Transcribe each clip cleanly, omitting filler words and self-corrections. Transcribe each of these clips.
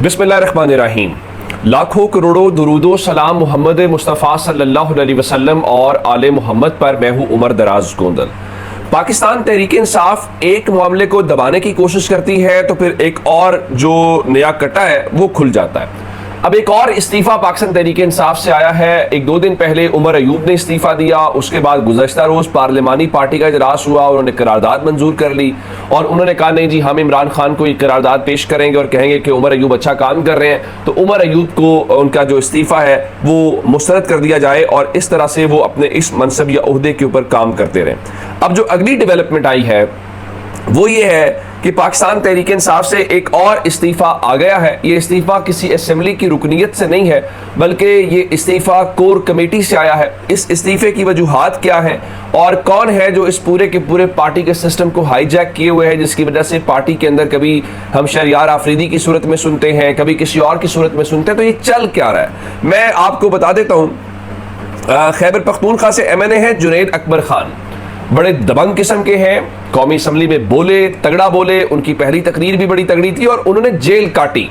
बिस्मिल्लाहिर्रहमानिर्रहीम। लाखों करोड़ों दुरूदो सलाम मोहम्मद मुस्तफ़ा सल्लल्लाहु अलैहि वसल्लम और आले मोहम्मद पर। मैं हूँ उमर दराज गोंदल। पाकिस्तान तहरीक इंसाफ एक मामले को दबाने की कोशिश करती है तो फिर एक और जो नया कटा है वो खुल जाता है। अब एक और इस्तीफा पाकिस्तान तहरीक इंसाफ से आया है। एक दो दिन पहले उमर अयूब ने इस्तीफा दिया, उसके बाद गुज़श्ता रोज़ पार्लिमानी पार्टी का इजलास हुआ, उन्होंने करारदाद मंजूर कर ली और उन्होंने कहा नहीं जी हम इमरान खान को ये करारदाद पेश करेंगे और कहेंगे कि उमर अयूब अच्छा काम कर रहे हैं, तो उमर अयूब को उनका जो इस्तीफा है वो मुस्तरद कर दिया जाए और इस तरह से वो अपने इस मनसब या ओहदे के ऊपर काम करते रहें। अब जो अगली डेवलपमेंट आई है वो ये है कि पाकिस्तान तहरीक इंसाफ से एक और इस्तीफा आ गया है। ये इस्तीफा किसी असेंबली की रुकनीत से नहीं है बल्कि ये इस्तीफा कोर कमेटी से आया है। इस इस्तीफे की वजूहात क्या है और कौन है जो इस पूरे के पूरे पार्टी के सिस्टम को हाईजैक किए हुए है, जिसकी वजह से पार्टी के अंदर कभी हम शहरियार आफरीदी की सूरत में सुनते हैं, कभी किसी और की सूरत में सुनते हैं। तो ये चल क्या रहा है मैं आपको बता देता हूँ। खैबर पख्तूनख्वा से MNA है जुनैद अकबर खान, बड़े दबंग किस्म के हैं, कौमी असम्बली में बोले, तगड़ा बोले, उनकी पहली तकरीर भी बड़ी तगड़ी थी और उन्होंने जेल काटी।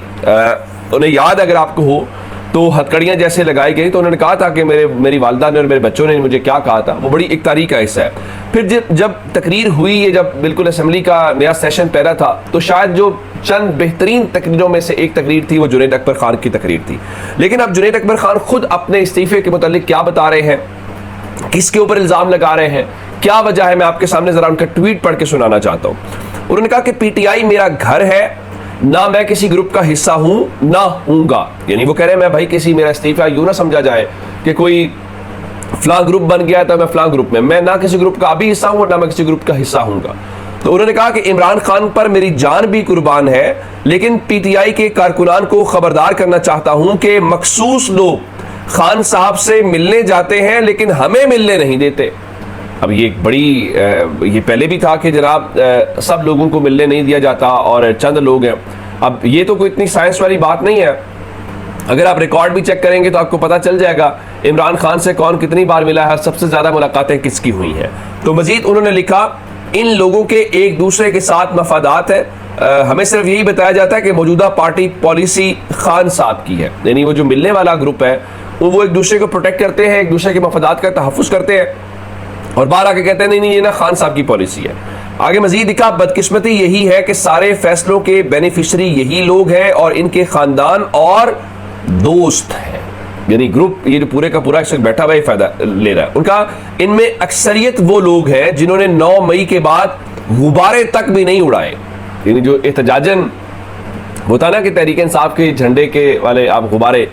उन्हें याद अगर आपको हो तो हथकड़ियाँ जैसे लगाई गई तो उन्होंने कहा था कि मेरी वालदा ने और मेरे बच्चों ने मुझे क्या कहा था, वो बड़ी एक तारीख का हिस्सा है। फिर जब तकरीर हुई, ये जब बिल्कुल असम्बली का नया सेशन पहला था, तो शायद जो चंद बेहतरीन तकरीरों में से एक तकरीर थी वो जुनैद अकबर खान की तकरीर थी। लेकिन अब जुनैद अकबर खान खुद अपने इस्तीफे के मुतालिक क्या बता रहे हैं, किसके ऊपर इल्ज़ाम लगा रहे हैं, क्या वजह है, मैं आपके सामने जरा उनका ट्वीट पढ़ के सुनाना चाहता हूँ। उन्होंने कहा कि PTI मेरा घर है, ना मैं किसी ग्रुप का हिस्सा हूं ना हूंगा। यानी वो कह रहे हैं मैं भाई किसी, मेरा इस्तीफा यूं ना समझा जाए कि कोई फलां ग्रुप बन गया था मैं फलां ग्रुप में, मैं ना किसी ग्रुप का अभी हिस्सा हूं ना मैं किसी ग्रुप का हिस्सा हूंगा। तो उन्होंने कहा कि इमरान खान पर मेरी जान भी कुर्बान है, लेकिन PTI के कारकुनान को खबरदार करना चाहता हूं कि मखसूस लोग खान साहब से मिलने जाते हैं लेकिन हमें मिलने नहीं देते। अब ये एक बड़ी ये पहले भी था कि जनाब सब लोगों को मिलने नहीं दिया जाता और चंद लोग हैं। अब ये तो कोई इतनी साइंस वाली बात नहीं है, अगर आप रिकॉर्ड भी चेक करेंगे तो आपको पता चल जाएगा इमरान खान से कौन कितनी बार मिला है, सबसे ज़्यादा मुलाकातें किसकी हुई हैं। तो मजीद उन्होंने लिखा इन लोगों के एक दूसरे के साथ मफादात है, हमें सिर्फ यही बताया जाता है कि मौजूदा पार्टी पॉलिसी खान साहब की है। यानी वो जो मिलने वाला ग्रुप है वो एक दूसरे को प्रोटेक्ट करते हैं, एक दूसरे के मफादात का तहफ़्फ़ुज़ करते हैं और बाहर आके कहते हैं नहीं ये ना खान साहब की पॉलिसी है। आगे मजीद लिखा बदकिस्मती यही है कि सारे फैसलों के बेनिफिशरी यही लोग हैं और इनके खानदान और दोस्त हैं। यानी ग्रुप ये जो पूरे का पूरा इस वक्त बैठा हुआ फायदा ले रहा है। उनका इनमें अक्सरियत वो लोग हैं जिन्होंने 9 मई के बाद गुब्बारे तक भी नहीं उड़ाए। यानी जो एहतजाजन होता ना कि तहरीक इंसाफ के झंडे के वाले आप गुब्बारे,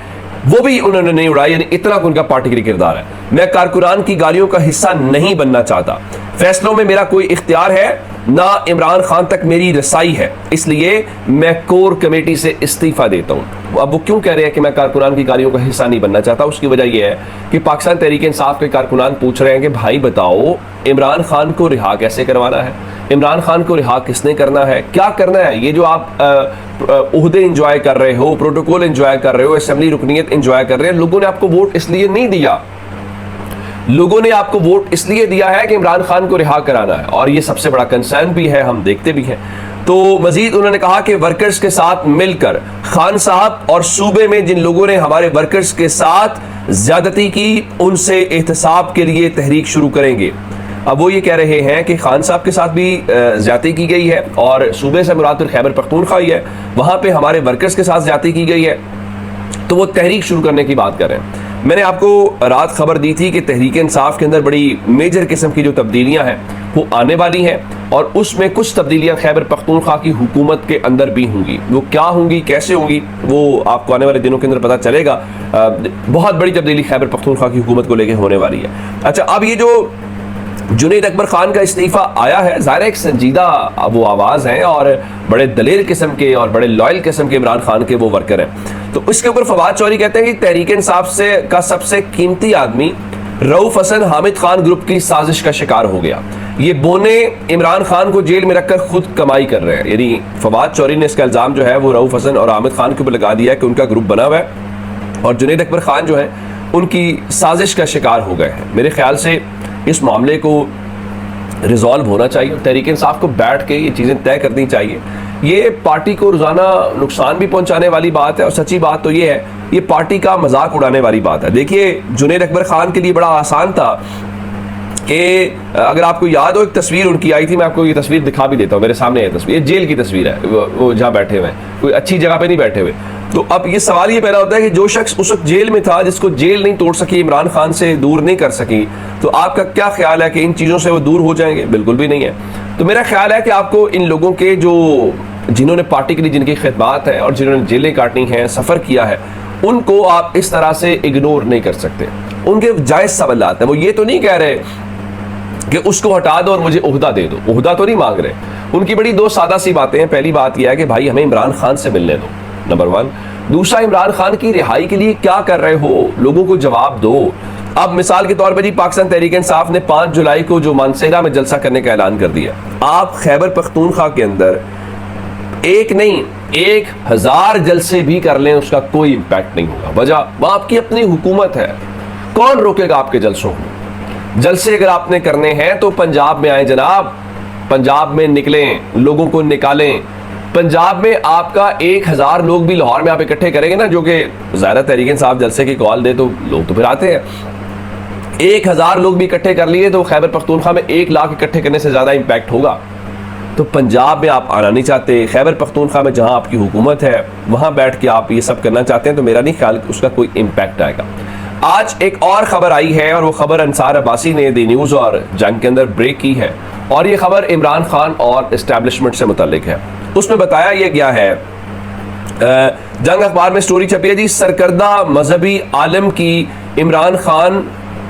वो भी उन्होंने नहीं उड़ाया। यानी इतना उनका पार्टी के लिए किरदार है। मैं कारकुनान की गालियों का हिस्सा नहीं बनना चाहता, फैसलों में मेरा कोई इख्तियार है ना इमरान खान तक मेरी रसाई है, इसलिए मैं कोर कमेटी से इस्तीफा देता हूँ। अब वो क्यों कह रहे हैं कि मैं कारकुनान की गालियों का हिस्सा नहीं बनना चाहता? उसकी वजह यह है कि पाकिस्तान तहरीक इंसाफ के कारकुनान पूछ रहे हैं कि भाई बताओ इमरान खान को रिहा कैसे करवाना है, इमरान खान को रिहा किसने करना है, क्या करना है। ये जो आप ओहदे इंजॉय कर रहे हो, प्रोटोकॉल इंजॉय कर रहे हो, असेंबली रुकनीत इंजॉय कर रहे हैं, लोगों ने आपको वोट इसलिए नहीं दिया, लोगों ने आपको वोट इसलिए दिया है कि इमरान खान को रिहा कराना है और ये सबसे बड़ा कंसर्न भी है, हम देखते भी हैं। तो मजीद उन्होंने कहा कि वर्कर्स के साथ मिलकर खान साहब और सूबे में जिन लोगों ने हमारे वर्कर्स के साथ ज्यादती की उनसे एहतसाब के लिए तहरीक शुरू करेंगे। अब वो ये कह रहे हैं कि खान साहब के साथ भी ज्यादती की गई है और सूबे से मुराद खैबर पख्तूनख्वा ही है, वहाँ पे हमारे वर्कर्स के साथ ज्यादती की गई है, तो वो तहरीक शुरू करने की बात कर रहे हैं। मैंने आपको रात खबर दी थी कि तहरीक इंसाफ के अंदर बड़ी मेजर किस्म की जो तब्दीलियां हैं वो आने वाली हैं और उसमें कुछ तब्दीलियां खैबर पख्तूनख्वा की हुकूमत के अंदर भी होंगी। वो क्या होंगी, कैसे होंगी, वो आपको आने वाले दिनों के अंदर पता चलेगा। बहुत बड़ी तब्दीली खैबर पख्तूनख्वा की हुकूमत को लेकर होने वाली है। अच्छा, अब ये जो जुनैद अकबर खान का इस्तीफा आया है, ज़ाहिर एक संजीदा वो आवाज़ है और बड़े दलेर किस्म के और बड़े लॉयल किस्म के इमरान खान के वो वर्कर हैं। तो इसके ऊपर फवाद चौधरी कहते हैं कि तहरीक इंसाफ से का सबसे कीमती आदमी रऊफ हसन हामिद खान ग्रुप की साजिश का शिकार हो गया। ये बोने इमरान खान को जेल में रखकर खुद कमाई कर रहे हैं। यानी फवाद चौधरी ने इसका इल्ज़ाम जो है वो रऊफ हसन और हामिद खान के ऊपर लगा दिया है कि उनका ग्रुप बना हुआ है और जुनैद अकबर खान जो है उनकी साजिश का शिकार हो गए हैं। मेरे ख्याल से इस मामले को रिजॉल्व होना चाहिए और तहरीक इंसाफ को बैठ के ये चीज़ें तय करनी चाहिए ये पार्टी को रोज़ाना नुकसान भी पहुंचाने वाली बात है, और सच्ची बात तो ये है, ये पार्टी का मजाक उड़ाने वाली बात है। देखिए जुनैद अकबर खान के लिए बड़ा आसान था कि अगर आपको याद हो, एक तस्वीर उनकी आई थी, मैं आपको ये तस्वीर दिखा भी देता हूँ, मेरे सामने ये तस्वीर, जेल की तस्वीर है, वो जहाँ बैठे हुए हैं, कोई अच्छी जगह पे नहीं बैठे हुए। तो अब ये सवाल ये पैदा होता है कि जो शख्स उस वक्त जेल में था, जिसको जेल नहीं तोड़ सकी, इमरान खान से दूर नहीं कर सकी, तो आपका क्या ख्याल है कि इन चीज़ों से वो दूर हो जाएंगे? बिल्कुल भी नहीं है। तो मेरा ख्याल है कि आपको इन लोगों के जिन्होंने पार्टी के लिए जिनकी खिदमत है और जिन्होंने जेलें काटनी हैं, सफ़र किया है, उनको आप इस तरह से इग्नोर नहीं कर सकते। उनके जायज़ सवालात हैं। वो ये तो नहीं कह रहे कि उसको हटा दो और मुझे ओहदा दे दो, ओहदा तो नहीं मांग रहे। उनकी बड़ी दो सादा सी बातें हैं। पहली बात यह है कि भाई हमें इमरान खान से मिलने दो, नंबर 1। दूसरा, इमरान खान की रिहाई के लिए क्या कर रहे हो, लोगों को जवाब दो। अब मिसाल के तौर पर जी, पाकिस्तान तहरीक इंसाफ ने 5 जुलाई को जो मानसेरा में जलसा करने का ऐलान कर दिया। आप खैबर पख्तूनख्वा के अंदर एक नहीं 1000 जलसे भी कर लें, उसका कोई इंपैक्ट नहीं होगा। वजह, वह आपकी अपनी हुकूमत है, कौन रोकेगा आपके जलसों को? जलसे अगर आपने करने हैं तो पंजाब में आए जनाब, पंजाब में निकलें, लोगों को निकालें। पंजाब में आपका 1000 लोग भी लाहौर में आप इकट्ठे करेंगे ना, जो कि ज़ाहिर तहरीक इंसाफ जलसे की कॉल दे, तो लोग तो फिर आते हैं। 1000 लोग भी इकट्ठे कर लिए तो खैबर पख्तूनख्वा में 1 लाख इकट्ठे करने से ज़्यादा इंपैक्ट होगा। तो पंजाब में आप आना नहीं चाहते, खैबर पख्तूनख्वा में जहां आपकी हुकूमत है वहां बैठ के आप ये सब करना चाहते हैं, तो मेरा नहीं ख्याल उसका कोई इम्पैक्ट आएगा। आज एक और खबर आई है, और वो खबर अंसार अब्बासी ने दी न्यूज़ और जंग के अंदर ब्रेक की है, और ये खबर इमरान खान और इस्टेब्लिशमेंट से मुतल्लिक है। उसमें बताया यह गया है, जंग अखबार में स्टोरी छपी है जी, सरकर्दा मजहबी आलम की इमरान खान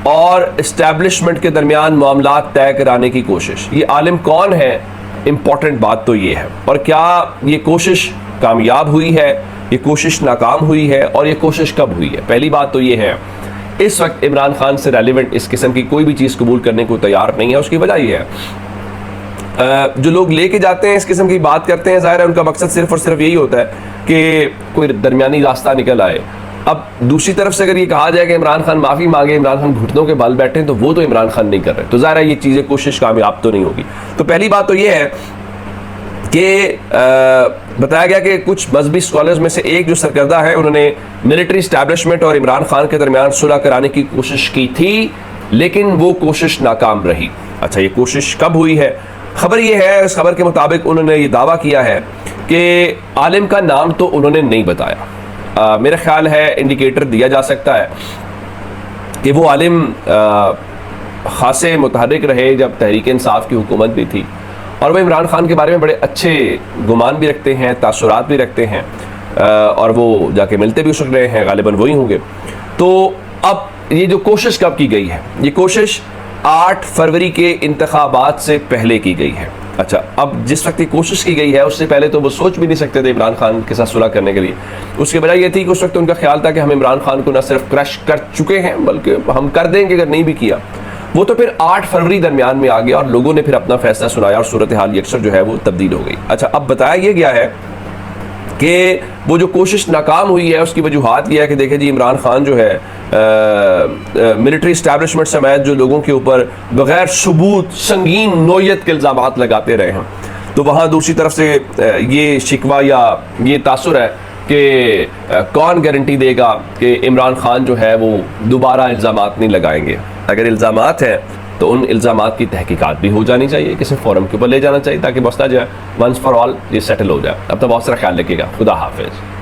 और इस्टेब्लिशमेंट के दरमियान मामला तय कराने की कोशिश। ये आलिम कौन है? इंपॉर्टेंट बात तो ये है। और क्या ये कोशिश कामयाब हुई है, ये कोशिश नाकाम हुई है, और ये कोशिश कब हुई है? पहली बात तो ये है, इस वक्त इमरान खान से रेलिवेंट इस किस्म की कोई भी चीज़ कबूल करने को तैयार नहीं है। उसकी वजह ये है, जो लोग लेके जाते हैं इस किस्म की बात करते हैं, ज़ाहिर है उनका मकसद सिर्फ और सिर्फ यही होता है कि कोई दरमियानी रास्ता निकल आए। अब दूसरी तरफ से अगर ये कहा जाए कि इमरान खान माफ़ी मांगे, इमरान खान घुटनों के बल बैठे, तो वो तो इमरान खान नहीं कर रहे, तो ज़ाहिर है ये चीज़ें कोशिश कामयाब तो नहीं होगी। तो पहली बात तो ये है कि बताया गया कि कुछ मजहबी स्कॉलर्स में से एक जो सरकर्दा है, उन्होंने मिलिट्री इस्टेब्लिशमेंट और इमरान खान के दरमियान सुलह कराने की कोशिश की थी, लेकिन वो कोशिश नाकाम रही। अच्छा, ये कोशिश कब हुई है? खबर ये है, इस खबर के मुताबिक उन्होंने ये दावा किया है कि आलिम का नाम तो उन्होंने नहीं बताया। मेरा ख्याल है इंडिकेटर दिया जा सकता है कि वो आलिम खासे मुतहर्रिक रहे जब तहरीक इंसाफ की हुकूमत भी थी, और वो इमरान खान के बारे में बड़े अच्छे गुमान भी रखते हैं, तासुरात भी रखते हैं, और वो जाके मिलते भी उस रहे हैं, गालिबन वही होंगे। तो अब ये जो कोशिश कब की गई है? ये कोशिश 8 फरवरी के इंतखाबात से पहले की गई है। अच्छा, अब जिस वक्त ये कोशिश की गई है उससे पहले तो वो सोच भी नहीं सकते थे इमरान खान के साथ सुलह करने के लिए। उसकी वजह ये थी कि उस वक्त उनका ख्याल था कि हम इमरान खान को न सिर्फ क्रश कर चुके हैं, बल्कि हम कर देंगे अगर नहीं भी किया। वो तो फिर 8 फरवरी दरमियान में आ गया और लोगों ने फिर अपना फैसला सुनाया और सूरत हाल यकसर जो है वो तब्दील हो गई। अच्छा, अब बताया ये गया है कि वो जो कोशिश नाकाम हुई है उसकी वजूहात यह है कि देखिए जी, इमरान खान जो है मिलिट्री इस्टेब्लिशमेंट समेत जो लोगों के ऊपर बगैर सबूत संगीन नोयत के इल्ज़ामात लगाते रहे हैं, तो वहाँ दूसरी तरफ से ये शिकवा या ये तासुर है कि कौन गारंटी देगा कि इमरान खान जो है वो दोबारा इल्ज़ामात नहीं लगाएंगे। अगर इल्ज़ामात हैं तो उन इल्ज़ामात की तहकीकात भी हो जानी चाहिए, किसी फोरम के ऊपर ले जाना चाहिए ताकि मसला जो है वंस फॉर ऑल ये सेटल हो जाए। अब तो बहुत सारा ख्याल रखिएगा। खुदा हाफिज़।